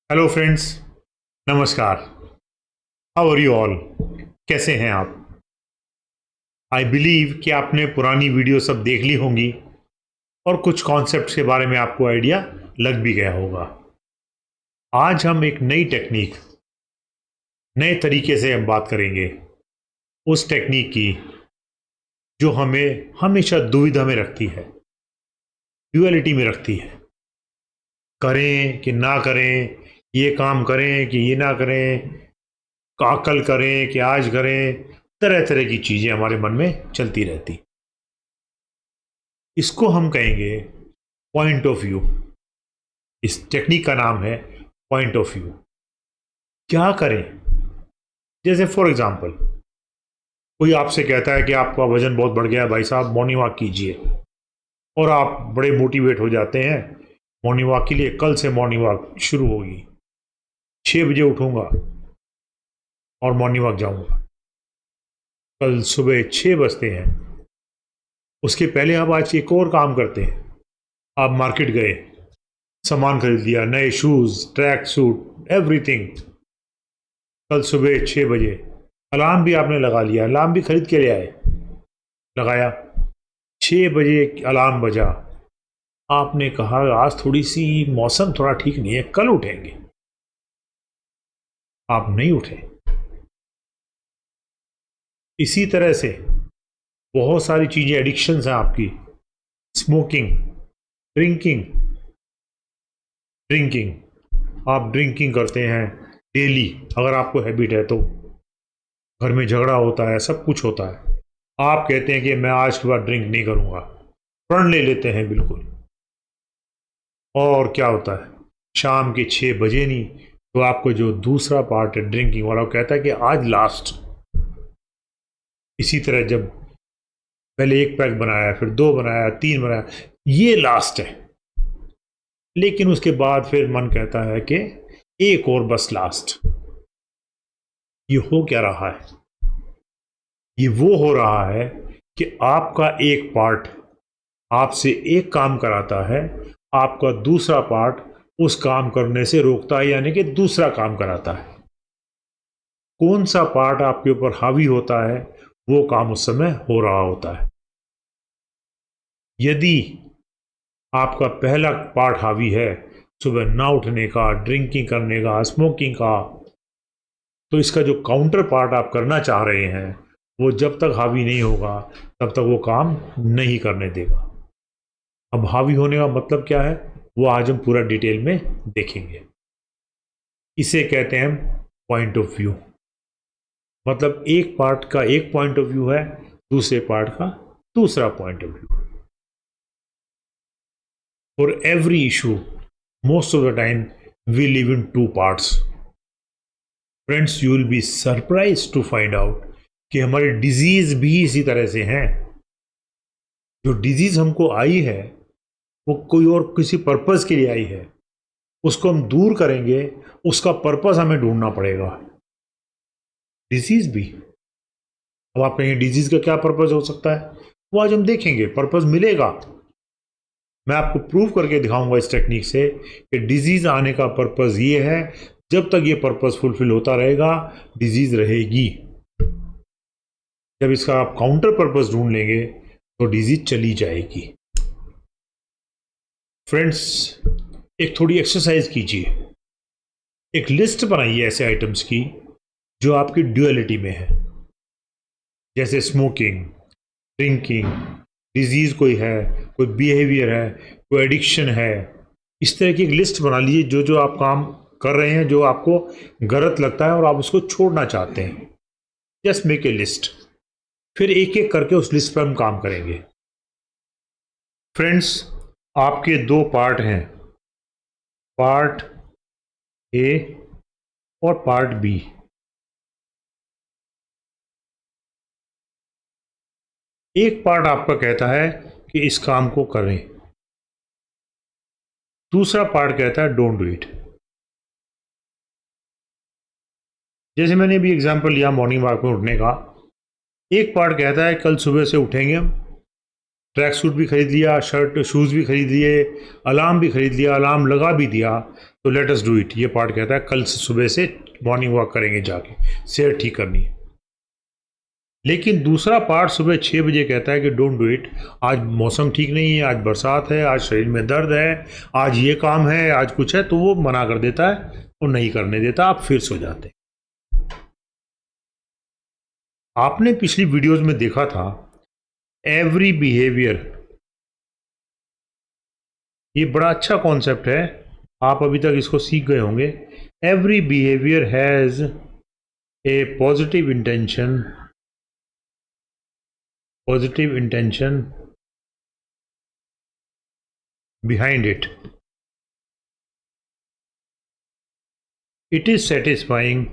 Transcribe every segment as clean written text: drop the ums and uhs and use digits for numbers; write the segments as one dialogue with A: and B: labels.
A: Hello friends, नमस्कार। How are you all? कैसे हैं आप? आई बिलीव कि आपने पुरानी वीडियो सब देख ली होंगी और कुछ कॉन्सेप्ट्स के बारे में आपको आइडिया लग भी गया होगा। आज हम एक नई टेक्निक, नए तरीके से हम बात करेंगे उस टेक्निक की जो हमें हमेशा दुविधा में रखती है, ड्युअलिटी में रखती है। करें कि ना करें, ये काम करें कि ये ना करें, कल करें कि आज करें, तरह तरह की चीज़ें हमारे मन में चलती रहती। इसको हम कहेंगे पॉइंट ऑफ व्यू। इस टेक्निक का नाम है पॉइंट ऑफ व्यू। क्या करें? जैसे फॉर एग्जांपल, कोई आपसे कहता है कि आपका वजन बहुत बढ़ गया है भाई साहब, मॉर्निंग वॉक कीजिए, और आप बड़े मोटिवेट हो जाते हैं मॉर्निंग वॉक के लिए। कल से मॉर्निंग वॉक शुरू होगी, 6 बजे उठूंगा और मॉर्निंग वॉक जाऊंगा। कल सुबह 6 बजते हैं, उसके पहले आप आज एक और काम करते हैं। आप मार्केट गए, सामान खरीद लिया, नए शूज़, ट्रैक सूट, एवरीथिंग। कल सुबह 6 बजे अलार्म भी आपने लगा लिया, अलार्म भी खरीद के ले आए, लगाया, 6 बजे अलार्म बजा। आपने कहा आज थोड़ी सी मौसम थोड़ा ठीक नहीं है, कल उठेंगे। आप नहीं उठे। इसी तरह से बहुत सारी चीज़ें, एडिक्शंस हैं आपकी। Smoking, drinking. ड्रिंकिंग, आप ड्रिंकिंग करते हैं डेली, अगर आपको हैबिट है तो। घर में झगड़ा होता है, सब कुछ होता है, आप कहते हैं कि मैं आज के बाद ड्रिंक नहीं करूंगा, प्रण ले लेते हैं बिल्कुल। और क्या होता है, शाम के 6 बजे नहीं तो आपको जो दूसरा पार्ट है ड्रिंकिंग वाला, वो कहता है कि आज लास्ट। इसी तरह जब पहले एक पैक बनाया, फिर दो बनाया, तीन बनाया, ये लास्ट है। लेकिन उसके बाद फिर मन कहता है कि एक और बस लास्ट। ये हो क्या रहा है? ये वो हो रहा है कि आपका एक पार्ट आपसे एक काम कराता है, आपका दूसरा पार्ट उस काम करने से रोकता है, यानी कि दूसरा काम कराता है। कौन सा पार्ट आपके ऊपर हावी होता है, वो काम उस समय हो रहा होता है। यदि आपका पहला पार्ट हावी है, सुबह ना उठने का, ड्रिंकिंग करने का, स्मोकिंग का, तो इसका जो काउंटर पार्ट आप करना चाह रहे हैं, वो जब तक हावी नहीं होगा तब तक वो काम नहीं करने देगा। अब हावी होने का मतलब क्या है, वो आज हम पूरा डिटेल में देखेंगे। इसे कहते हैं पॉइंट ऑफ व्यू। मतलब एक पार्ट का एक पॉइंट ऑफ व्यू है, दूसरे पार्ट का दूसरा point of view. For every issue, most of the time we live in two parts. Friends, you will be surprise to find out कि हमारे डिजीज भी इसी तरह से हैं। जो डिजीज हमको आई है वो कोई और किसी पर्पज के लिए आई है, उसको हम दूर करेंगे, उसका पर्पज हमें ढूंढना पड़ेगा। डिजीज भी, अब आप कहेंगे डिजीज का क्या पर्पज हो सकता है, वो आज हम देखेंगे, पर्पज मिलेगा। मैं आपको प्रूव करके दिखाऊंगा इस टेक्निक से कि डिजीज आने का पर्पज ये है। जब तक ये पर्पज फुलफिल होता रहेगा, डिजीज रहेगी। जब इसका आप काउंटर पर्पज ढूंढ लेंगे तो डिजीज चली जाएगी। फ्रेंड्स, एक थोड़ी एक्सरसाइज कीजिए। एक लिस्ट बनाइए ऐसे आइटम्स की जो आपकी ड्यूअलिटी में है, जैसे स्मोकिंग, ड्रिंकिंग, डिजीज कोई है, कोई बिहेवियर है, कोई एडिक्शन है। इस तरह की एक लिस्ट बना लीजिए, जो जो आप काम कर रहे हैं, जो आपको गलत लगता है और आप उसको छोड़ना चाहते हैं। जस्ट मेक ए लिस्ट, फिर एक एक करके उस लिस्ट पर हम काम करेंगे। फ्रेंड्स, आपके दो पार्ट हैं, पार्ट ए और पार्ट बी। एक पार्ट आपका कहता है कि इस काम को करें, दूसरा पार्ट कहता है डोंट डू इट। जैसे मैंने अभी एग्जांपल लिया मॉर्निंग वॉक में उठने का, एक पार्ट कहता है कल सुबह से उठेंगे हम, ट्रैक सूट भी खरीद लिया, शर्ट शूज़ भी खरीद लिए, अलार्म भी खरीद लिया, अलार्म लगा भी दिया, तो लेट अस डू इट, ये पार्ट कहता है कल से सुबह से मॉर्निंग वॉक करेंगे जाके, सेहत ठीक करनी है। लेकिन दूसरा पार्ट सुबह 6 बजे कहता है कि डोंट डू इट, आज मौसम ठीक नहीं है, आज बरसात है, आज शरीर में दर्द है, आज ये काम है, आज कुछ है, तो वो मना कर देता है और नहीं करने देता, आप फिर सो जाते हैं। आपने पिछली वीडियोस में देखा था एवरी बिहेवियर, ये बड़ा अच्छा कॉन्सेप्ट है, आप अभी तक इसको सीख गए होंगे। Every behaviour has a positive intention, positive intention behind it. It is satisfying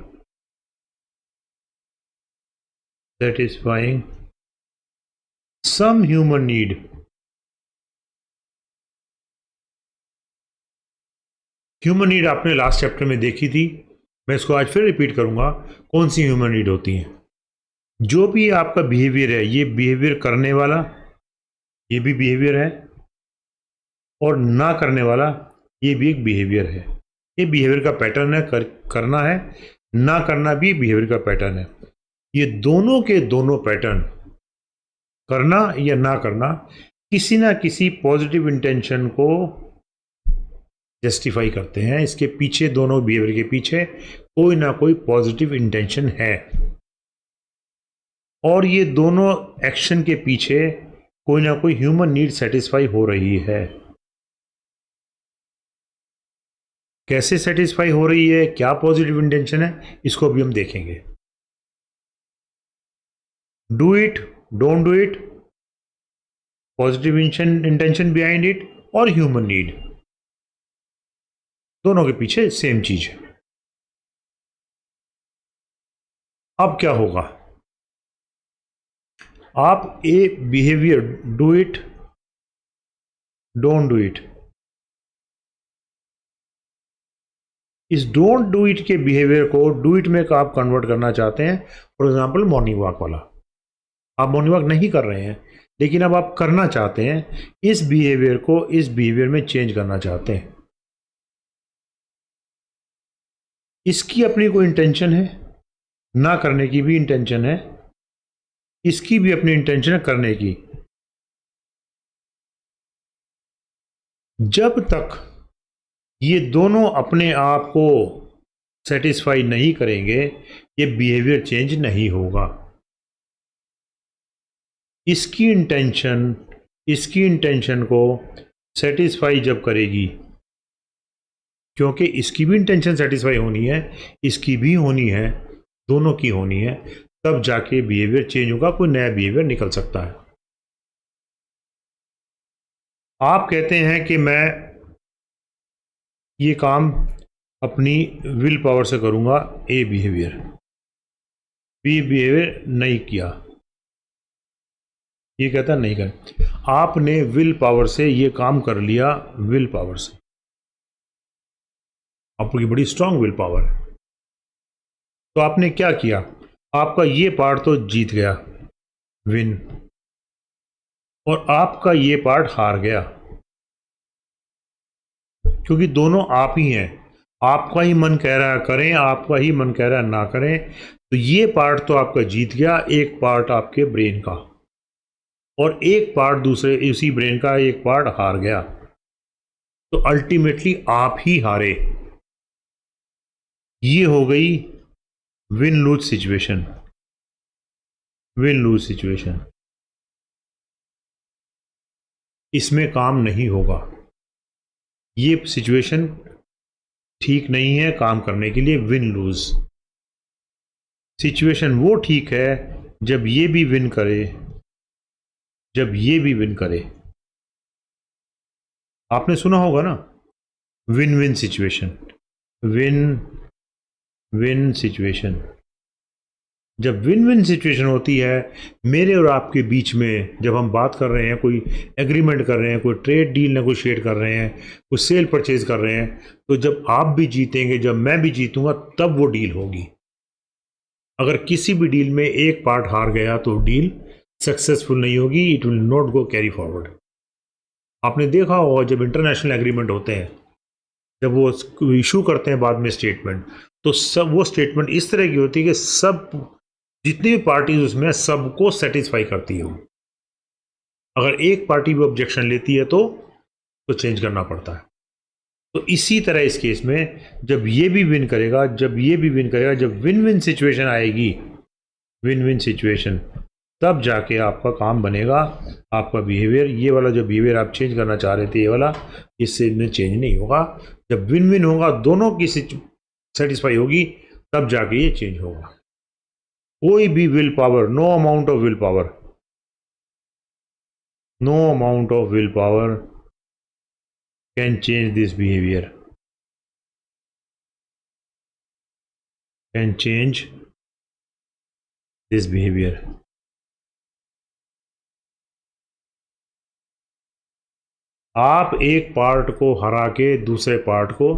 A: some human need. Human need आपने लास्ट चैप्टर में देखी थी, मैं इसको आज फिर रिपीट करूंगा। कौन सी ह्यूमन नीड होती है? जो भी आपका बिहेवियर है, ये बिहेवियर करने वाला, ये भी बिहेवियर है, और ना करने वाला, ये भी एक बिहेवियर है। ये बिहेवियर का पैटर्न है, करना है, ना करना भी बिहेवियर का पैटर्न है। ये दोनों के दोनों पैटर्न, करना या ना करना, किसी ना किसी पॉजिटिव इंटेंशन को जस्टिफाई करते हैं। इसके पीछे, दोनों बिहेवियर के पीछे कोई ना कोई पॉजिटिव इंटेंशन है, और ये दोनों एक्शन के पीछे कोई ना कोई ह्यूमन नीड सेटिस्फाई हो रही है। कैसे सेटिस्फाई हो रही है, क्या पॉजिटिव इंटेंशन है, इसको भी हम देखेंगे। Do it, don't do it, positive intention behind it, और ह्यूमन नीड, दोनों के पीछे सेम चीज है। अब क्या होगा? आप a behaviour, do it, don't do it, इस डोंट डू इट के बिहेवियर को डू इट में आप कन्वर्ट करना चाहते हैं। फॉर एग्जांपल मॉर्निंग वॉक वाला, आप मॉर्निंग वॉक नहीं कर रहे हैं, लेकिन अब आप करना चाहते हैं, इस बिहेवियर को इस बिहेवियर में चेंज करना चाहते हैं। इसकी अपनी कोई इंटेंशन है, ना करने की भी इंटेंशन है, इसकी भी अपनी इंटेंशन है करने की। जब तक ये दोनों अपने आप को सेटिस्फाई नहीं करेंगे, ये बिहेवियर चेंज नहीं होगा। इसकी इंटेंशन को सेटिस्फाई जब करेगी, क्योंकि इसकी भी इंटेंशन सेटिस्फाई होनी है, इसकी भी होनी है, दोनों की होनी है, तब जाके बिहेवियर चेंज होगा, कोई नया बिहेवियर निकल सकता है। आप कहते हैं कि मैं ये काम अपनी विल पावर से करूंगा, ए बिहेवियर, बी बिहेवियर नहीं किया, ये कहता नहीं कर। आपने विल पावर से ये काम कर लिया, विल पावर से, आपकी बड़ी स्ट्रांग विल पावर है, तो आपने क्या किया? आपका ये पार्ट तो जीत गया, विन, और आपका ये पार्ट हार गया, क्योंकि दोनों आप ही हैं। आपका ही मन कह रहा है करें, आपका ही मन कह रहा है ना करें, तो ये पार्ट तो आपका जीत गया, एक पार्ट आपके ब्रेन का, और एक पार्ट दूसरे इसी ब्रेन का एक पार्ट हार गया, तो अल्टीमेटली आप ही हारे। ये हो गई win loose situation, win loose situation. इसमें काम नहीं होगा, ये सिचुएशन ठीक नहीं है काम करने के लिए। विन लूज सिचुएशन वो ठीक है जब ये भी विन करे, जब ये भी विन करे। आपने सुना होगा ना, win win situation, win win situation. जब विन विन सिचुएशन होती है मेरे और आपके बीच में, जब हम बात कर रहे हैं, कोई एग्रीमेंट कर रहे हैं, कोई ट्रेड डील नेगोशिएट कर रहे हैं, कोई सेल परचेज कर रहे हैं, तो जब आप भी जीतेंगे, जब मैं भी जीतूंगा, तब वो डील होगी। अगर किसी भी डील में एक पार्ट हार गया तो डील सक्सेसफुल नहीं होगी, it will not go carry forward. आपने देखा होगा जब इंटरनेशनल एग्रीमेंट होते हैं, जब वो इशू करते हैं बाद में स्टेटमेंट, तो सब वो स्टेटमेंट इस तरह की होती है कि सब जितनी भी पार्टीज उसमें सबको सेटिस्फाई करती है। अगर एक पार्टी भी ऑब्जेक्शन लेती है तो चेंज करना पड़ता है। तो इसी तरह इस केस में जब ये भी विन करेगा, जब ये भी विन करेगा, जब विन विन सिचुएशन आएगी, विन विन सिचुएशन, तब जाके आपका काम बनेगा। आपका बिहेवियर, ये वाला जो बिहेवियर आप चेंज करना चाह रहे थे, ये वाला, इससे में चेंज नहीं होगा। जब विन विन होगा, दोनों की सेटिस्फाई होगी, तब जाके ये चेंज होगा। कोई भी will power, no amount of will power, no amount of will power can change this behavior, can change this behavior। आप एक पार्ट को हरा के दूसरे पार्ट को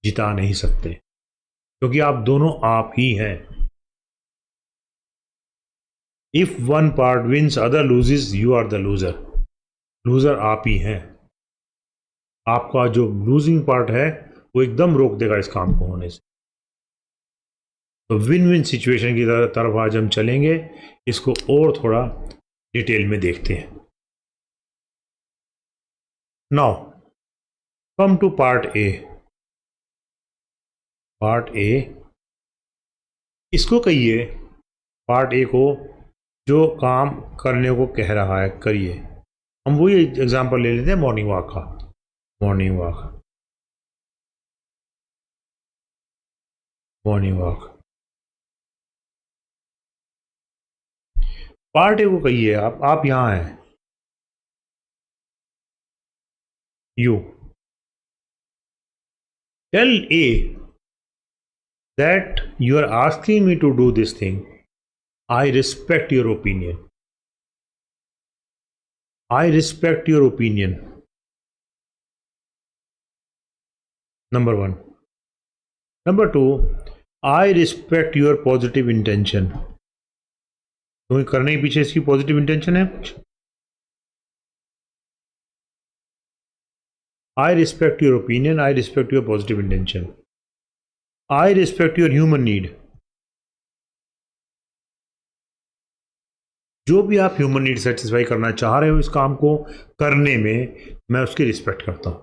A: जिता नहीं सकते, क्योंकि आप दोनों आप ही हैं। If one part wins other loses, you are the loser. Loser आप ही हैं। आपका जो लूजिंग पार्ट है वो एकदम रोक देगा इस काम को होने से। तो विन विन सिचुएशन की तरफ आज हम चलेंगे। इसको और थोड़ा डिटेल में देखते हैं। Now come to part A. Part A, इसको कहिए, पार्ट ए को जो काम करने को कह रहा है करिए। हम वही एग्जांपल ले लेते हैं मॉर्निंग वॉक का। Morning walk, morning walk. Part A को कहिए, आप यहां हैं, you tell a that you are asking me to do this thing. I respect your opinion. I respect your opinion. Number one. Number two, I respect your positive intention. तुम्हें करने के पीछे इसकी पॉजिटिव इंटेंशन है कुछ? I respect your opinion. I respect your positive intention. I respect your human need. जो भी आप ह्यूमन नीड सेटिस्फाई करना चाह रहे हो इस काम को करने में, मैं उसकी रिस्पेक्ट करता हूं।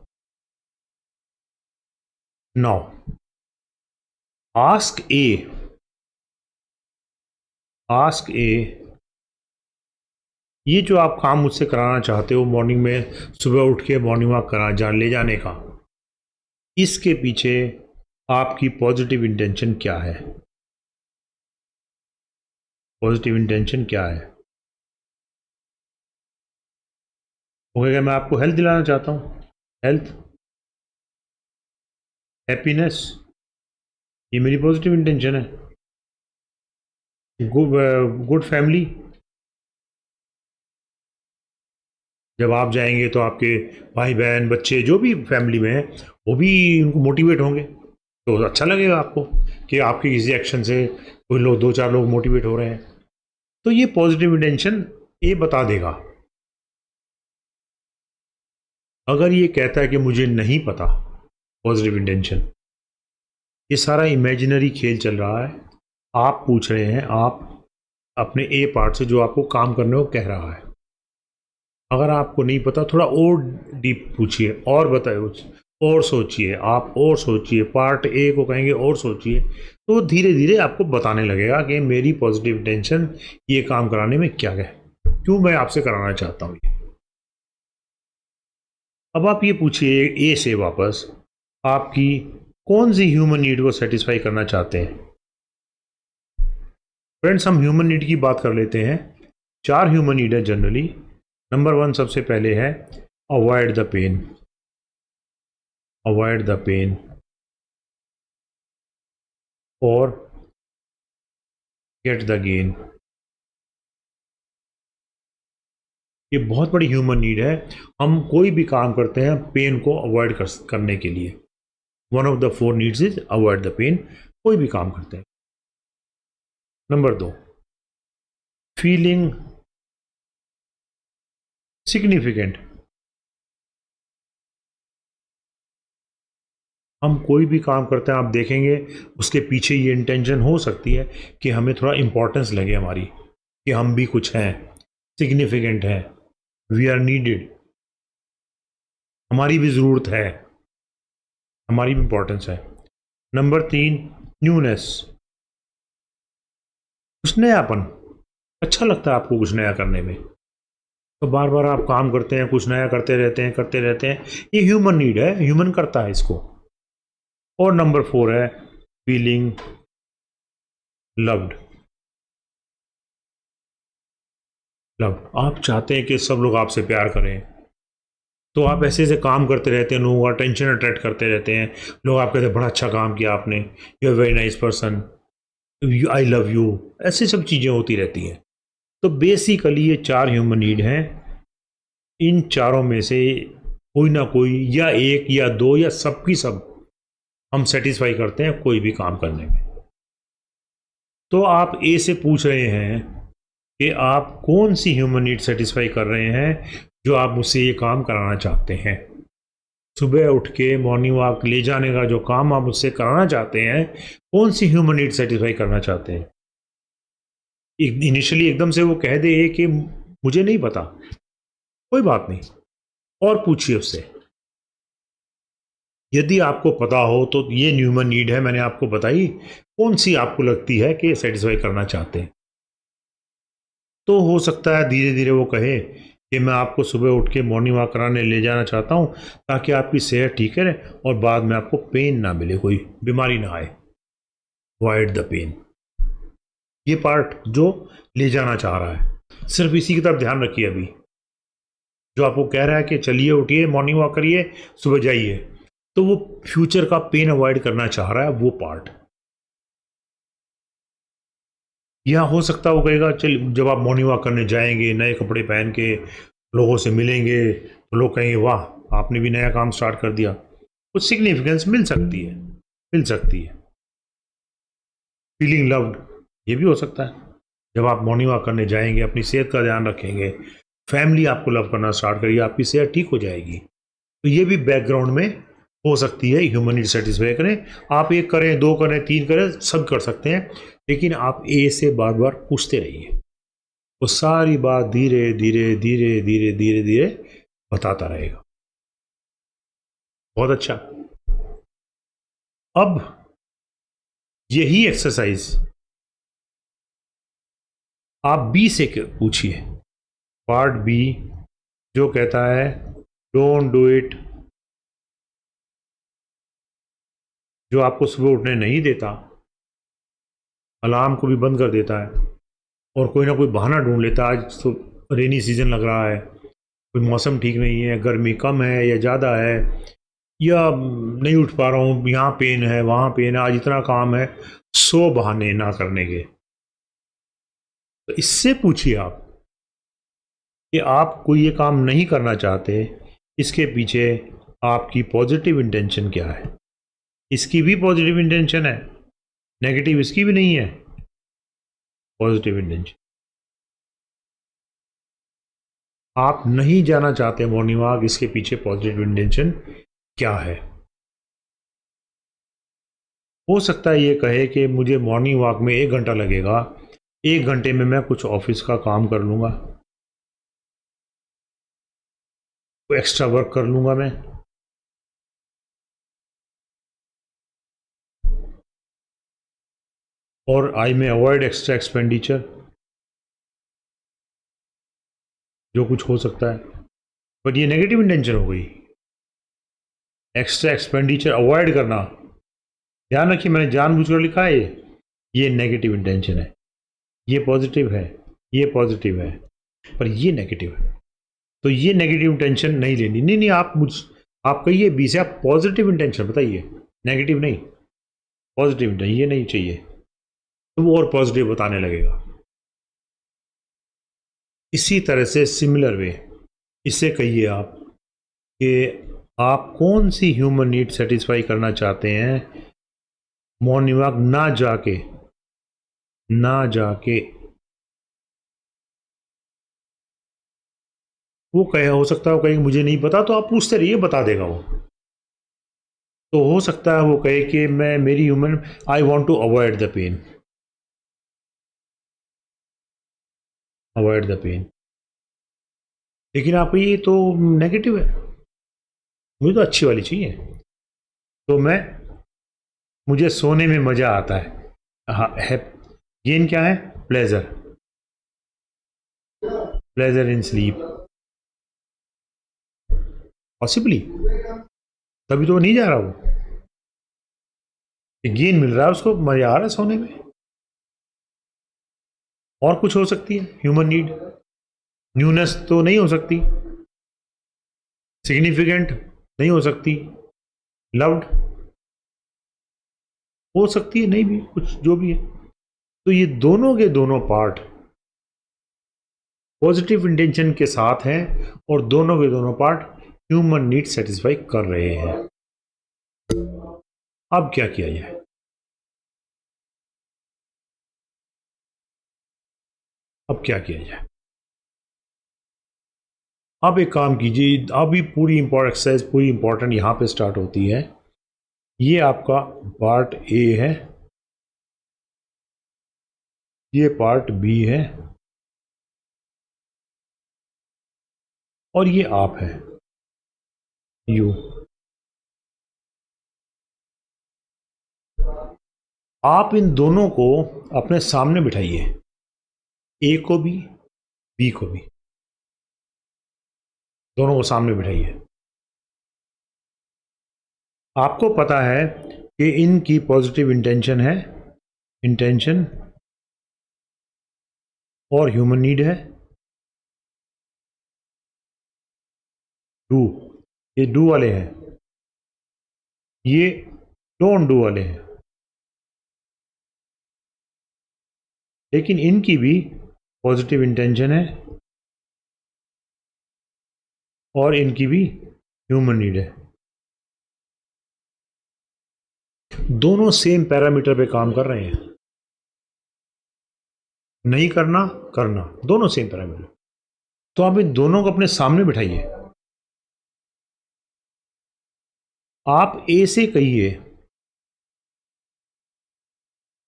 A: नाउ आस्क ए, आस्क ए, ये जो आप काम मुझसे कराना चाहते हो मॉर्निंग में, सुबह उठ के मॉर्निंग वॉक ले जाने का, इसके पीछे आपकी पॉजिटिव इंटेंशन क्या है? पॉजिटिव इंटेंशन क्या है? वो कहेगा मैं आपको हेल्थ दिलाना चाहता हूँ, हेल्थ, हैप्पीनेस, ये मेरी पॉजिटिव इंटेंशन है। गुड फैमिली, जब आप जाएंगे तो आपके भाई बहन बच्चे जो भी फैमिली में हैं वो भी उनको मोटिवेट होंगे, तो अच्छा लगेगा आपको कि आपके किसी एक्शन से कोई लोग, दो चार लोग मोटिवेट हो रहे हैं। तो ये पॉजिटिव इंटेंशन ये बता देगा। अगर ये कहता है कि मुझे नहीं पता, पॉजिटिव इंटेंशन, ये सारा इमेजिनरी खेल चल रहा है। आप पूछ रहे हैं, आप अपने ए पार्ट से जो आपको काम करने को कह रहा है, अगर आपको नहीं पता थोड़ा और डीप पूछिए और बताइए, और सोचिए, आप और सोचिए, पार्ट ए को कहेंगे और सोचिए, तो धीरे धीरे आपको बताने लगेगा कि मेरी पॉजिटिव इंटेंशन ये काम कराने में क्या है, क्यों मैं आपसे कराना चाहता हूँ ये। अब आप ये पूछिए ए से वापस, आपकी कौन सी ह्यूमन नीड को सेटिस्फाई करना चाहते हैं? फ्रेंड्स, हम ह्यूमन नीड की बात कर लेते हैं। 4 ह्यूमन नीड है जनरली। नंबर 1 सबसे पहले है avoid the pain, avoid the pain, और गेट द गेन। ये बहुत बड़ी ह्यूमन नीड है। हम कोई भी काम करते हैं पेन को अवॉइड करने के लिए। One of the 4 needs is avoid the pain, कोई भी काम करते हैं। नंबर 2, फीलिंग सिग्निफिकेंट, हम कोई भी काम करते हैं, आप देखेंगे उसके पीछे ये इंटेंशन हो सकती है कि हमें थोड़ा इम्पोर्टेंस लगे हमारी, कि हम भी कुछ हैं, सिग्निफिकेंट हैं, वी आर नीडेड, हमारी भी ज़रूरत है, हमारी भी इम्पोर्टेंस है। नंबर 3, न्यूनेस, कुछ नयापन। अच्छा लगता है आपको कुछ नया करने में, तो बार बार आप काम करते हैं, कुछ नया करते रहते हैं। ये ह्यूमन नीड है, ह्यूमन करता है इसको। और नंबर 4 है फीलिंग लव्ड। लव्ड, आप चाहते हैं कि सब लोग आपसे प्यार करें, तो आप ऐसे ऐसे काम करते रहते हैं, लोगों का अटेंशन अट्रैक्ट करते रहते हैं। लोग आप कहते हैं बड़ा अच्छा काम किया आपने, you are very nice person, I love you, ऐसी सब चीज़ें होती रहती हैं। तो बेसिकली ये 4 ह्यूमन नीड हैं। इन चारों में से कोई ना कोई, या एक या दो या सब की सब हम सेटिस्फाई करते हैं कोई भी काम करने में। तो आप ए से पूछ रहे हैं कि आप कौन सी ह्यूमन नीड सेटिस्फाई कर रहे हैं जो आप मुझसे ये काम कराना चाहते हैं। सुबह उठ के मॉर्निंग वॉक ले जाने का जो काम आप मुझसे कराना चाहते हैं, कौन सी ह्यूमन नीड सेटिस्फाई करना चाहते हैं। इनिशियली एकदम से वो कह दे कि मुझे नहीं पता, कोई बात नहीं, और पूछिए उससे। यदि आपको पता हो तो ये ह्यूमन नीड है, मैंने आपको बताई, कौन सी आपको लगती है कि सेटिस्फाई करना चाहते हैं। तो हो सकता है धीरे धीरे वो कहे कि मैं आपको सुबह उठ के मॉर्निंग वॉक कराने ले जाना चाहता हूँ, ताकि आपकी सेहत ठीक रहे और बाद में आपको पेन ना मिले, कोई बीमारी ना आए, अवॉइड द पेन। ये पार्ट जो ले जाना चाह रहा है, सिर्फ इसी की तरफ ध्यान रखिए। अभी जो आपको कह रहा है कि चलिए उठिए मॉर्निंग वॉक करिए सुबह जाइए, तो वो फ्यूचर का पेन अवॉइड करना चाह रहा है, वो पार्ट। या हो सकता है वो कहेगा चल, जब आप मॉर्निंग वॉक करने जाएंगे नए कपड़े पहन के, लोगों से मिलेंगे, तो लोग कहेंगे वाह आपने भी नया काम स्टार्ट कर दिया। कुछ सिग्निफिकेंस मिल सकती है, मिल सकती है। फीलिंग लव्ड, ये भी हो सकता है। जब आप मॉर्निंग वॉक करने जाएंगे, अपनी सेहत का ध्यान रखेंगे, फैमिली आपको लव करना स्टार्ट करेगी, आपकी सेहत ठीक हो जाएगी। तो ये भी बैकग्राउंड में हो सकती है ह्यूमन नीड सेटिस्फाई करें। आप एक करें, दो करें, तीन करें, सब कर सकते हैं, लेकिन आप ए से बार बार पूछते रहिए। वो सारी बात धीरे धीरे धीरे धीरे धीरे धीरे बताता रहेगा। बहुत अच्छा। अब यही एक्सरसाइज आप बी से पूछिए, पार्ट बी, जो कहता है डोंट डू इट, जो आपको सुबह उठने नहीं देता, अलार्म को भी बंद कर देता है, और कोई ना कोई बहाना ढूंढ लेता है। आज तो रेनी सीजन लग रहा है, कोई मौसम ठीक नहीं है, गर्मी कम है या ज़्यादा है, या नहीं उठ पा रहा हूँ, यहाँ पेन है वहाँ पेन है, आज इतना काम है, 100 बहाने ना करने के। तो इससे पूछिए आप कि आप कोई ये काम नहीं करना चाहते, इसके पीछे आपकी पॉजिटिव इंटेंशन क्या है। इसकी भी पॉजिटिव इंटेंशन है, नेगेटिव इसकी भी नहीं है, पॉजिटिव इंटेंशन। आप नहीं जाना चाहते मॉर्निंग वॉक, इसके पीछे पॉजिटिव इंटेंशन क्या है। हो सकता है ये कहे कि मुझे मॉर्निंग वॉक में 1 घंटा लगेगा, 1 घंटे में मैं कुछ ऑफिस का काम कर लूँगा, एक्स्ट्रा वर्क कर लूँगा मैं, और आई में अवॉइड एक्स्ट्रा एक्सपेंडिचर, जो कुछ हो सकता है। बट ये नेगेटिव इंटेंशन हो गई, एक्स्ट्रा एक्सपेंडिचर अवॉइड करना। ध्यान रखिए मैंने जानबूझकर लिखा है, ये नेगेटिव इंटेंशन है, ये पॉजिटिव है, ये पॉजिटिव है, पर ये नेगेटिव है। तो ये नेगेटिव इंटेंशन नहीं लेनी। नहीं नहीं, आप कहिए बी से, आप पॉजिटिव इंटेंशन बताइए, नेगेटिव नहीं, पॉजिटिव इंटेंशन, ये नहीं चाहिए, तो वो और पॉजिटिव बताने लगेगा। इसी तरह से सिमिलर वे इससे कहिए आप कि आप कौन सी ह्यूमन नीड सेटिस्फाई करना चाहते हैं, मॉर्निंग वॉक ना जाके। वो कहे, हो सकता है वो कहेंगे मुझे नहीं पता, तो आप पूछते रहिए, बता देगा वो। तो हो सकता है वो कहे कि मैं मेरी human I want to avoid the pain, avoid the pain. लेकिन आप ये तो नेगेटिव है, मुझे तो अच्छी वाली चाहिए। तो मुझे सोने में मजा आता है। हाँ है, गेन क्या है? Pleasure, pleasure in sleep, possibly. तभी तो वो नहीं जा रहा, वो गेन मिल रहा है उसको, मजा आ रहा है सोने में। और कुछ हो सकती है ह्यूमन नीड, न्यूनेस तो नहीं हो सकती, सिग्निफिकेंट नहीं हो सकती, लव्ड हो सकती है, नहीं भी कुछ जो भी है। तो ये दोनों के दोनों पार्ट पॉजिटिव इंटेंशन के साथ हैं और दोनों के दोनों पार्ट ह्यूमन नीड सेटिस्फाई कर रहे हैं। अब क्या किया जाए? अब क्या किया जाए? अब एक काम कीजिए, अभी पूरी एक्सरसाइज पूरी इंपॉर्टेंट यहां पे स्टार्ट होती है। ये आपका पार्ट ए है, ये पार्ट बी है, और ये आप है, यू। आप इन दोनों को अपने सामने बिठाइए, ए को भी बी को भी, दोनों को सामने बिठाइए। आपको पता है कि इनकी पॉजिटिव इंटेंशन है, इंटेंशन और ह्यूमन नीड है डू। ये डू वाले हैं, ये डोंट डू वाले हैं। लेकिन इनकी भी पॉजिटिव इंटेंशन है और इनकी भी ह्यूमन नीड है। दोनों सेम पैरामीटर पे काम कर रहे हैं, नहीं करना, करना, दोनों सेम पैरामीटर। तो आप इन दोनों को अपने सामने बिठाइए। आप ए से कहिए,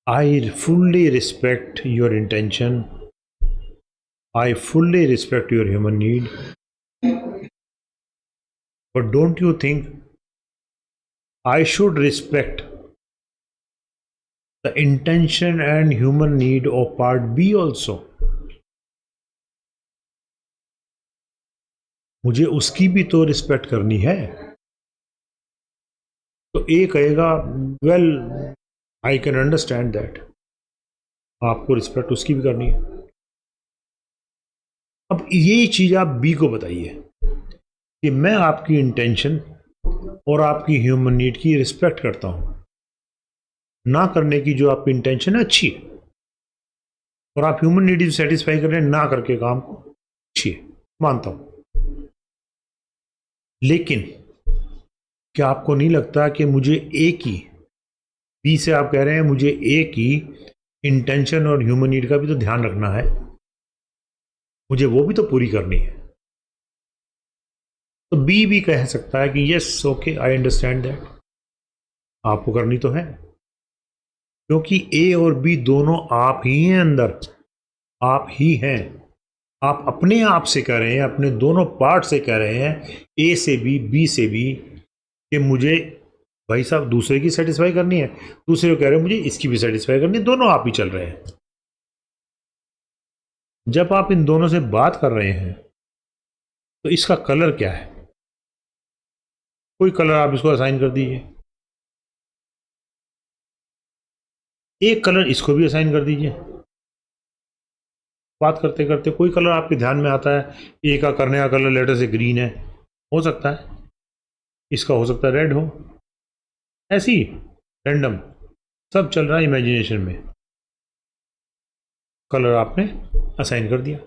A: I fully respect your intention, I fully respect your human need, but don't you think I should respect the intention and human need of part B also? मुझे उसकी भी तो रिस्पेक्ट करनी है। तो ए कहेगा, well I can understand that, आपको respect उसकी भी करनी है। अब यही चीज आप बी को बताइए कि मैं आपकी इंटेंशन और आपकी ह्यूमन नीड की रिस्पेक्ट करता हूं, ना करने की जो आपकी इंटेंशन है अच्छी है, और आप ह्यूमन नीड सेटिस्फाई कर रहे हैं ना करके काम को, अच्छी है, मानता हूं। लेकिन क्या आपको नहीं लगता कि मुझे ए की, बी से आप कह रहे हैं मुझे ए की इंटेंशन और ह्यूमन नीड का भी तो ध्यान रखना है, मुझे वो भी तो पूरी करनी है। तो बी भी कह सकता है कि yes okay I understand that, आपको करनी तो है, क्योंकि ए और बी दोनों आप ही हैं अंदर, आप ही हैं। आप अपने आप से कह रहे हैं, अपने दोनों पार्ट से कह रहे हैं, ए से भी बी से भी, कि मुझे भाई साहब दूसरे की सेटिस्फाई करनी है, दूसरे को कह रहे हैं मुझे इसकी भी सेटिस्फाई करनी है, दोनों आप ही चल रहे हैं। जब आप इन दोनों से बात कर रहे हैं तो इसका कलर क्या है? कोई कलर आप इसको असाइन कर दीजिए, एक कलर इसको भी असाइन कर दीजिए। बात करते करते कोई कलर आपके ध्यान में आता है, ए का करने का कलर लेटर से ग्रीन है, हो सकता है इसका हो सकता है रेड हो, ऐसी रैंडम सब चल रहा है इमेजिनेशन में, कलर आपने असाइन कर दिया।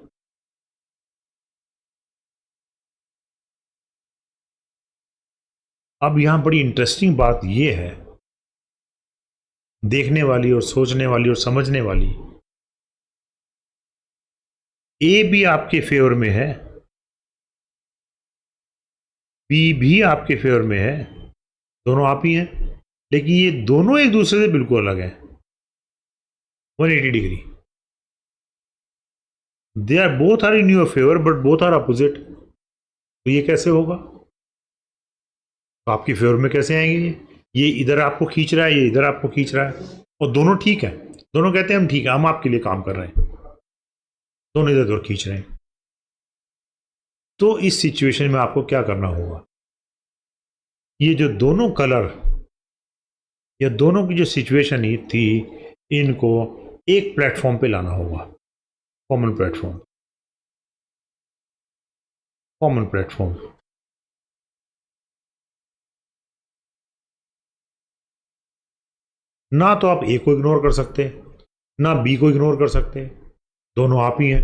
A: अब यहां बड़ी इंटरेस्टिंग बात यह है, देखने वाली और सोचने वाली और समझने वाली, ए भी आपके फेवर में है, बी भी आपके फेवर में है, दोनों आप ही हैं, लेकिन ये दोनों एक दूसरे से बिल्कुल अलग हैं, 180 degree. They are both are in your favour but both are opposite. तो ये कैसे होगा? तो आपकी फेवर में कैसे आएंगे ये इधर आपको खींच रहा है, ये इधर आपको खींच रहा है, और दोनों ठीक है। दोनों कहते हैं हम ठीक है, हम आपके लिए काम कर रहे हैं, दोनों इधर उधर खींच रहे हैं। तो इस सिचुएशन में आपको क्या करना होगा? ये जो दोनों कलर या दोनों की जो सिचुएशन ही थी, इनको एक प्लेटफॉर्म पे लाना होगा, कॉमन प्लेटफॉर्म। कॉमन प्लेटफॉर्म ना तो आप ए को इग्नोर कर सकते, ना बी को इग्नोर कर सकते, दोनों आप ही हैं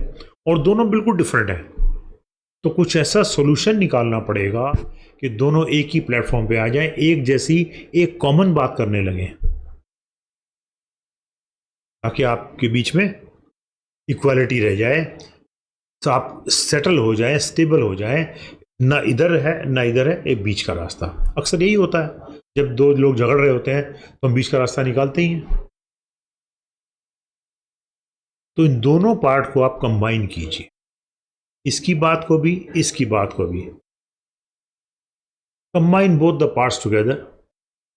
A: और दोनों बिल्कुल डिफरेंट हैं। तो कुछ ऐसा सॉल्यूशन निकालना पड़ेगा कि दोनों एक ही प्लेटफॉर्म पे आ जाएं, एक जैसी एक कॉमन बात करने लगे, ताकि आपके बीच में इक्वालिटी रह जाए, तो आप सेटल हो जाए, स्टेबल हो जाए। ना इधर है ना इधर है, एक बीच का रास्ता। अक्सर यही होता है, जब दो लोग झगड़ रहे होते हैं तो हम बीच का रास्ता निकालते ही हैं। तो इन दोनों पार्ट को आप कंबाइन कीजिए, इसकी बात को भी, इसकी बात को भी। Combine both the parts together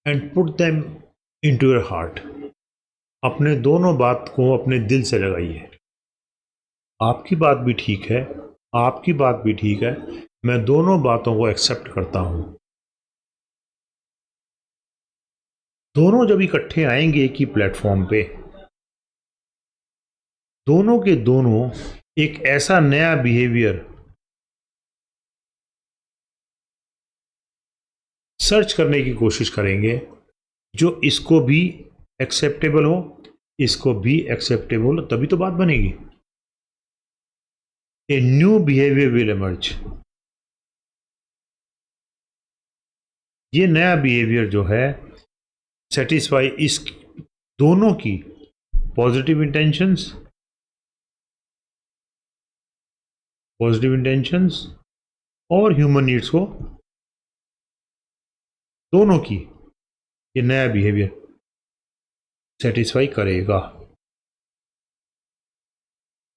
A: and put them into your heart. अपने दोनों बात को अपने दिल से लगाइए। आपकी बात भी ठीक है, आपकी बात भी ठीक है, मैं दोनों बातों को एक्सेप्ट करता हूं। दोनों जब इकट्ठे आएंगे एक ही प्लेटफॉर्म पे, दोनों के दोनों एक ऐसा नया बिहेवियर सर्च करने की कोशिश करेंगे जो इसको भी एक्सेप्टेबल हो, इसको भी एक्सेप्टेबल हो, तभी तो बात बनेगी। A new behaviour will emerge. ये नया बिहेवियर जो है सेटिस्फाई इस दोनों की पॉजिटिव इंटेंशंस, और ह्यूमन नीड्स को, दोनों की ये नया बिहेवियर सेटिस्फाई करेगा।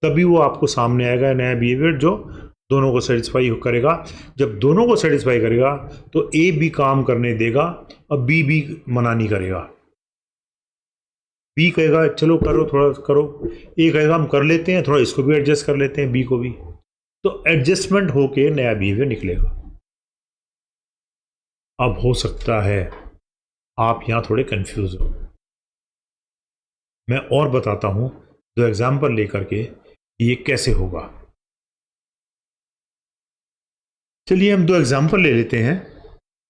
A: तभी वो आपको सामने आएगा नया बिहेवियर जो दोनों को सेटिस्फाई करेगा। जब दोनों को सेटिस्फाई करेगा तो ए भी काम करने देगा और बी भी मना नहीं करेगा। बी कहेगा चलो करो, थोड़ा करो, ए कहेगा हम कर लेते हैं, थोड़ा इसको भी एडजस्ट कर लेते हैं, बी को भी। तो एडजस्टमेंट होके नया बिहेवियर निकलेगा। अब हो सकता है आप यहां थोड़े कंफ्यूज हो, मैं और बताता हूं दो एग्जाम्पल लेकर के ये कैसे होगा। चलिए हम दो एग्जाम्पल ले लेते हैं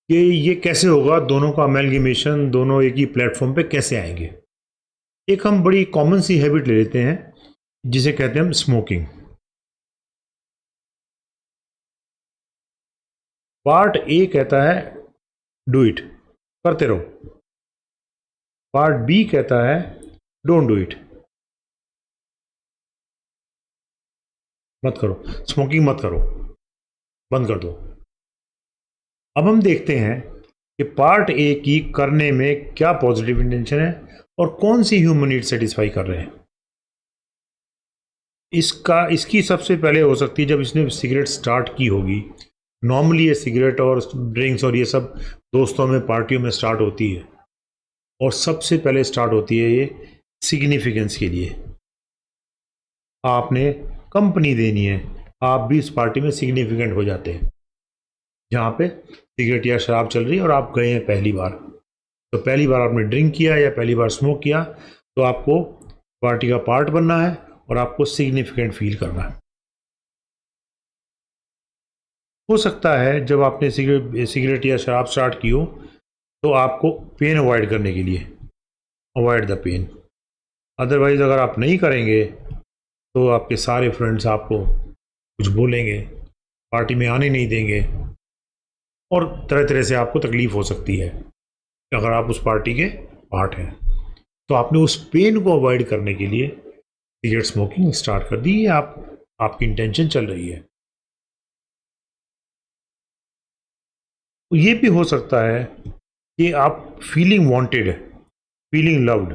A: कि ये कैसे होगा, दोनों का अमेलगेमेशन, दोनों एक ही प्लेटफॉर्म पे कैसे आएंगे। एक हम बड़ी कॉमन सी हैबिट ले लेते हैं जिसे कहते हैं हम स्मोकिंग। पार्ट ए कहता है डू इट, करते रहो। पार्ट बी कहता है डोंट डू इट, मत करो, स्मोकिंग मत करो, बंद कर दो। अब हम देखते हैं कि पार्ट ए की करने में क्या पॉजिटिव इंटेंशन है और कौन सी ह्यूमन नीड सेटिस्फाई कर रहे हैं। इसकी सबसे पहले हो सकती है जब इसने सिगरेट स्टार्ट की होगी। नॉर्मली ये सिगरेट और ड्रिंक्स और ये सब दोस्तों में, पार्टियों में स्टार्ट होती है, और सबसे पहले स्टार्ट होती है ये सिग्निफिकेंस के लिए। आपने कंपनी देनी है, आप भी इस पार्टी में सिग्निफिकेंट हो जाते हैं। जहाँ पे सिगरेट या शराब चल रही है और आप गए हैं पहली बार, तो पहली बार आपने ड्रिंक किया या पहली बार स्मोक किया, तो आपको पार्टी का पार्ट बनना है और आपको सिग्निफिकेंट फील करना है। हो सकता है जब आपने सिगरेट या शराब स्टार्ट की हो तो आपको पेन अवॉइड करने के लिए, अवॉइड द पेन। अदरवाइज अगर आप नहीं करेंगे तो आपके सारे फ्रेंड्स आपको कुछ बोलेंगे, पार्टी में आने नहीं देंगे, और तरह तरह से आपको तकलीफ हो सकती है अगर आप उस पार्टी के पार्ट हैं। तो आपने उस पेन को अवॉइड करने के लिए सिगरेट स्मोकिंग स्टार्ट कर दी, आपकी इंटेंशन चल रही है। ये भी हो सकता है कि आप फीलिंग वांटेड है, फीलिंग लव्ड,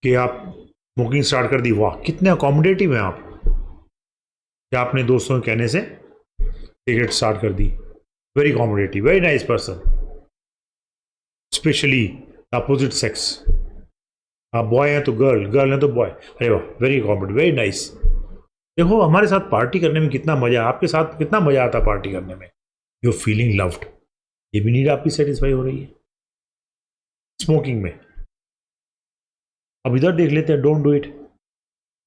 A: कि आप स्मोकिंग स्टार्ट कर दी, वाह कितने अकोमोडेटिव हैं आप, क्या आपने दोस्तों के कहने से सिगरेट स्टार्ट कर दी, very accommodative, very nice person, specially opposite sex, आप बॉय हैं तो गर्ल, गर्ल हैं तो बॉय, अरे वाह वेरी अकोमोडेटिव, वेरी नाइस। देखो हमारे साथ पार्टी करने में कितना मजा, आपके साथ कितना मजा आता पार्टी करने में, यू फीलिंग लव्ड, ये भी नीड आपकी सेटिस्फाई हो रही है स्मोकिंग में। अब इधर देख लेते हैं, डोंट डू इट,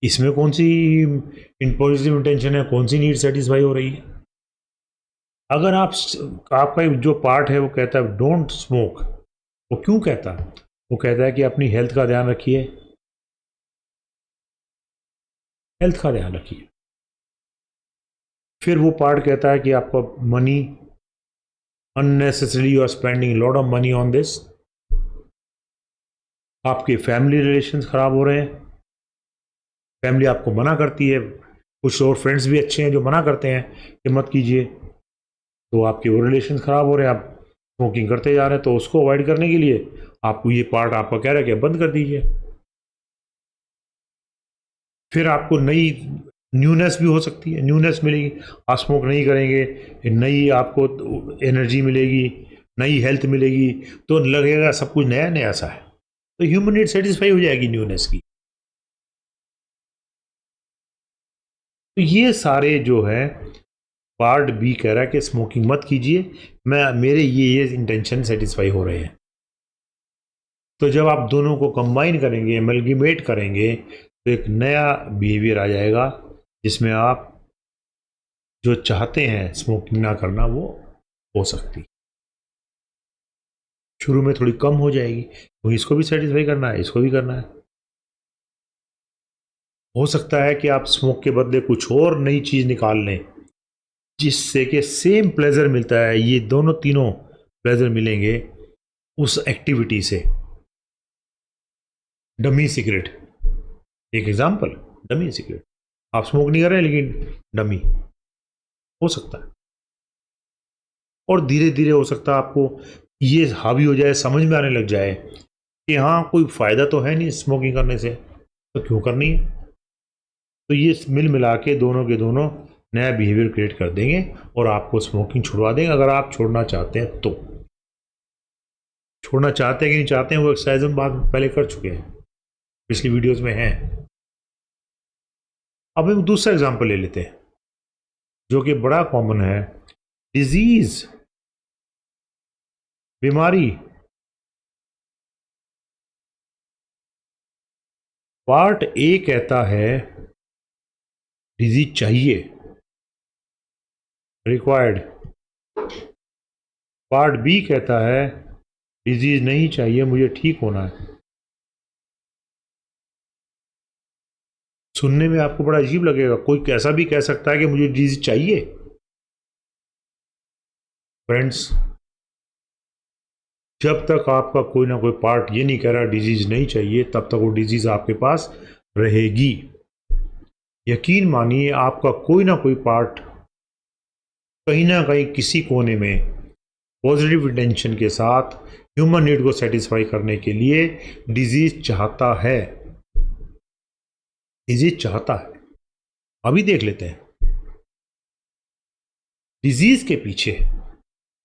A: इसमें कौन सी इन पॉजिटिव इंटेंशन है, कौन सी नीड सेटिस्फाई हो रही है। अगर आपका जो पार्ट है वो कहता है डोंट स्मोक, वो क्यों कहता है, वो कहता है कि अपनी हेल्थ का ध्यान रखिए, हेल्थ का ध्यान रखिए। फिर वो पार्ट कहता है कि आपका money unnecessary, you are spending lot of money on this, आपके फैमिली रिलेशंस खराब हो रहे हैं, फैमिली आपको मना करती है, कुछ और फ्रेंड्स भी अच्छे हैं जो मना करते हैं कि मत कीजिए, तो आपके वो रिलेशन खराब हो रहे हैं, आप स्मोकिंग करते जा रहे हैं, तो उसको अवॉइड करने के लिए आपको ये पार्ट आपका कह रहा है कि बंद कर दीजिए। फिर आपको नई न्यूनेस भी हो सकती है, न्यूनेस मिलेगी, आप स्मोक नहीं करेंगे, नई आपको एनर्जी मिलेगी, नई हेल्थ मिलेगी, तो लगेगा सब कुछ नया नया सा है, तो ह्यूमन नीड सेटिस्फाई हो जाएगी न्यूनेस की। तो ये सारे जो है पार्ट बी कह रहा है कि स्मोकिंग मत कीजिए, मेरे ये इंटेंशन सेटिस्फाई हो रहे हैं। तो जब आप दोनों को कंबाइन करेंगे, एमलगेमेट करेंगे, तो एक नया बिहेवियर आ जाएगा जिसमें आप जो चाहते हैं स्मोकिंग ना करना वो हो सकती, शुरू में थोड़ी कम हो जाएगी, तो इसको भी सेटिस्फाई करना है, इसको भी करना है। हो सकता है कि आप स्मोक के बदले कुछ और नई चीज़ निकाल लें जिससे कि सेम प्लेजर मिलता है, ये दोनों तीनों प्लेजर मिलेंगे उस एक्टिविटी से। डमी सिगरेट एक एग्जांपल, डमी सिगरेट, आप स्मोक नहीं कर रहे हैं लेकिन डमी हो सकता है, और धीरे धीरे हो सकता है आपको ये हावी हो जाए, समझ में आने लग जाए कि हाँ कोई फ़ायदा तो है नहीं स्मोकिंग करने से, तो क्यों करनी है। तो ये मिल मिला के दोनों के दोनों नया बिहेवियर क्रिएट कर देंगे और आपको स्मोकिंग छुड़वा देंगे, अगर आप छोड़ना चाहते हैं तो। छोड़ना चाहते हैं कि नहीं चाहते हैं वो एक्सरसाइज हम बात पहले कर चुके हैं, पिछली वीडियोस में हैं। अब हम दूसरा एग्जांपल ले लेते हैं जो कि बड़ा कॉमन है, डिजीज, बीमारी। पार्ट ए कहता है डिजीज चाहिए, रिक्वायर्ड, पार्ट बी कहता है डिजीज नहीं चाहिए, मुझे ठीक होना है। सुनने में आपको बड़ा अजीब लगेगा, कोई कैसा भी कह सकता है कि मुझे डिजीज चाहिए। फ्रेंड्स, जब तक आपका कोई ना कोई पार्ट ये नहीं कह रहा डिजीज नहीं चाहिए, तब तक वो डिजीज आपके पास रहेगी। यकीन मानिए आपका कोई ना कोई पार्ट कहीं ना कहीं किसी कोने में पॉजिटिव इंटेंशन के साथ ह्यूमन नीड को सेटिस्फाई करने के लिए डिजीज चाहता है, डिजीज चाहता है। अभी देख लेते हैं, डिजीज के पीछे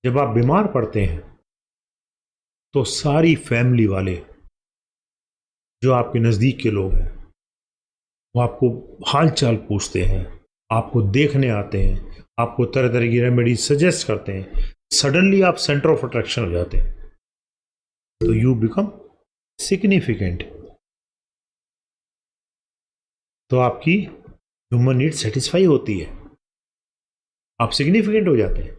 A: जब आप बीमार पड़ते हैं तो सारी फैमिली वाले जो आपके नज़दीक के लोग हैं वो आपको हाल चाल पूछते हैं, आपको देखने आते हैं, आपको तरह तरह की रेमेडी सजेस्ट करते हैं, सडनली आप सेंटर ऑफ अट्रैक्शन हो जाते हैं, तो यू बिकम सिग्निफिकेंट, तो आपकी ह्यूमन नीड सेटिस्फाई होती है, आप सिग्निफिकेंट हो जाते हैं,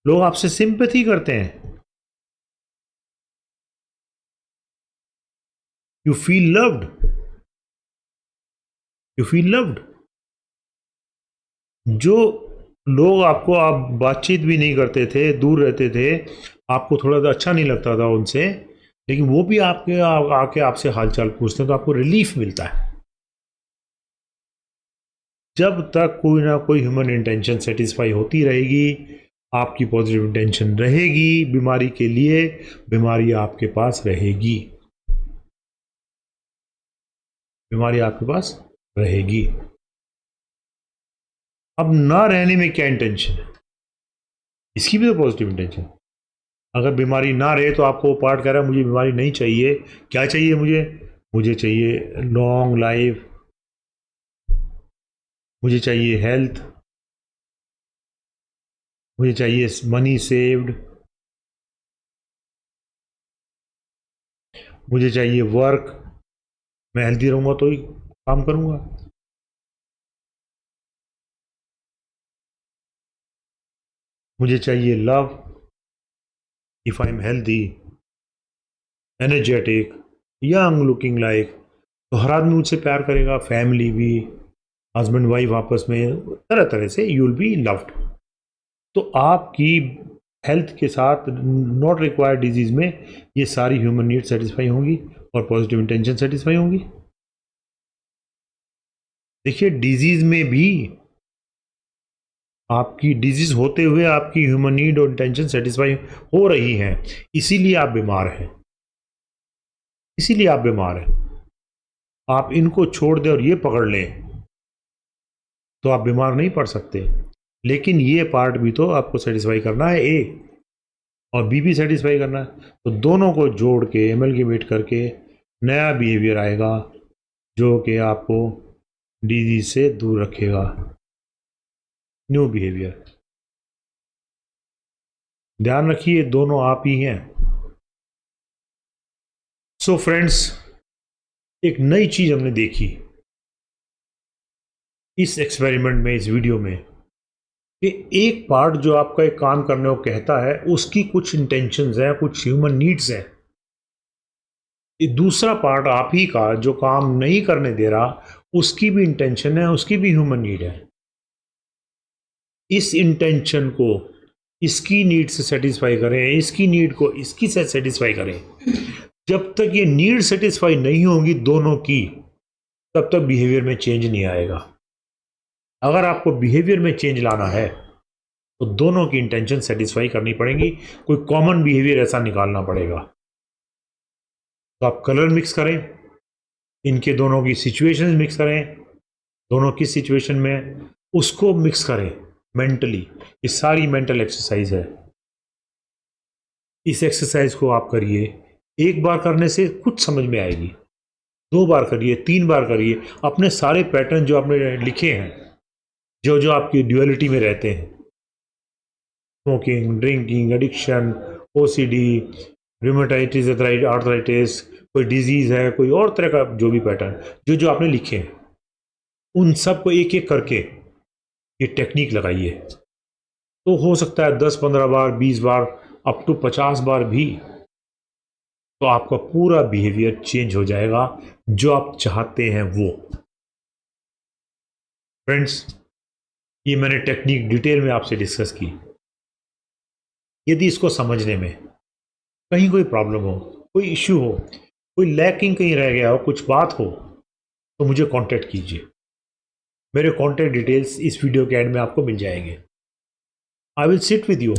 A: लोग आपसे सिंपैथी करते हैं, you feel loved, you feel loved. जो लोग आपको, आप बातचीत भी नहीं करते थे, दूर रहते थे, आपको थोड़ा सा अच्छा नहीं लगता था उनसे, लेकिन वो भी आपके आके आपसे हालचाल पूछते हैं, तो आपको रिलीफ मिलता है। जब तक कोई ना कोई ह्यूमन इंटेंशन सेटिस्फाई होती रहेगी, आपकी पॉजिटिव इंटेंशन रहेगी बीमारी के लिए, बीमारी आपके पास रहेगी, बीमारी आपके पास रहेगी। अब ना रहने में क्या इंटेंशन है, इसकी भी तो पॉजिटिव इंटेंशन। अगर बीमारी ना रहे तो आपको पार्ट कह रहा है मुझे बीमारी नहीं चाहिए, क्या चाहिए मुझे, मुझे चाहिए लॉन्ग लाइफ, मुझे चाहिए हेल्थ, मुझे चाहिए मनी सेव्ड, मुझे चाहिए वर्क, मैं हेल्दी रहूंगा तो ही काम करूंगा, मुझे चाहिए love, if I am healthy, energetic, young looking like, तो हर आदमी मुझसे प्यार करेगा, फैमिली भी, हस्बैंड वाइफ आपस में तरह तरह से यू विल बी लव्ड। तो आपकी हेल्थ के साथ नॉट रिक्वायर्ड डिजीज में ये सारी ह्यूमन नीड सेटिस्फाई होंगी और पॉजिटिव इंटेंशन सेटिस्फाई होंगी। देखिए डिजीज में भी आपकी डिजीज होते हुए आपकी ह्यूमन नीड और इंटेंशन सेटिस्फाई हो रही हैं, इसीलिए आप बीमार हैं, इसीलिए आप बीमार हैं। आप इनको छोड़ दें और ये पकड़ लें तो आप बीमार नहीं पड़ सकते, लेकिन ये पार्ट भी तो आपको सेटिस्फाई करना है, ए और बी भी सेटिस्फाई करना है। तो दोनों को जोड़ के एमलगेमेट करके नया बिहेवियर आएगा जो कि आपको डिजीज से दूर रखेगा, न्यू बिहेवियर। ध्यान रखिए दोनों आप ही हैं। सो फ्रेंड्स, एक नई चीज हमने देखी इस एक्सपेरिमेंट में, इस वीडियो में, कि एक पार्ट जो आपका एक काम करने को कहता है उसकी कुछ इंटेंशंस हैं, कुछ ह्यूमन नीड्स हैं। ये दूसरा पार्ट आप ही का जो काम नहीं करने दे रहा उसकी भी इंटेंशन है, उसकी भी ह्यूमन नीड है। इस इंटेंशन को इसकी नीड से सेटिस्फाई करें, इसकी नीड को इसकी से सेटिस्फाई करें। जब तक ये नीड सेटिस्फाई नहीं होंगी दोनों की, तब तक बिहेवियर में चेंज नहीं आएगा। अगर आपको बिहेवियर में चेंज लाना है तो दोनों की इंटेंशन सेटिस्फाई करनी पड़ेगी, कोई कॉमन बिहेवियर ऐसा निकालना पड़ेगा। तो आप कलर मिक्स करें, इनके दोनों की सिचुएशंस मिक्स करें, दोनों की सिचुएशन में उसको मिक्स करें मेंटली। ये सारी मेंटल एक्सरसाइज है। इस एक्सरसाइज को आप करिए, एक बार करने से कुछ समझ में आएगी, 2 बार करिए, 3 बार करिए, अपने सारे पैटर्न जो आपने लिखे हैं, जो जो आपकी ड्यूअलिटी में रहते हैं, smoking, drinking, addiction, OCD, rheumatitis, arthritis, कोई डिजीज है, कोई और तरह का जो भी पैटर्न जो जो आपने लिखे हैं, उन सब को एक एक करके ये टेक्निक लगाइए। तो हो सकता है 10-15 बार, 20 बार, अप टू 50 बार भी, तो आपका पूरा बिहेवियर चेंज हो जाएगा जो आप चाहते हैं वो। फ्रेंड्स, ये मैंने टेक्निक डिटेल में आपसे डिस्कस की। यदि इसको समझने में कहीं कोई प्रॉब्लम हो, कोई इश्यू हो, कोई लैकिंग कहीं रह गया हो, कुछ बात हो, तो मुझे कांटेक्ट कीजिए। मेरे कांटेक्ट डिटेल्स इस वीडियो के एंड में आपको मिल जाएंगे। I will sit with you,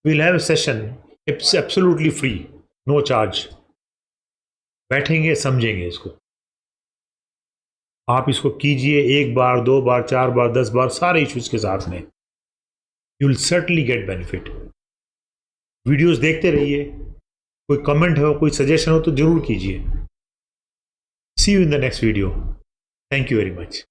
A: will have a session, it's absolutely free, no charge. बैठेंगे, समझेंगे इसको। आप इसको कीजिए 1 बार, 2 बार, 4 बार, 10 बार, सारे इश्यूज के साथ में, you will certainly get benefit. Videos देखते रहिए, कोई कमेंट हो, कोई सजेशन हो तो जरूर कीजिए। See you in the next video. Thank you very much.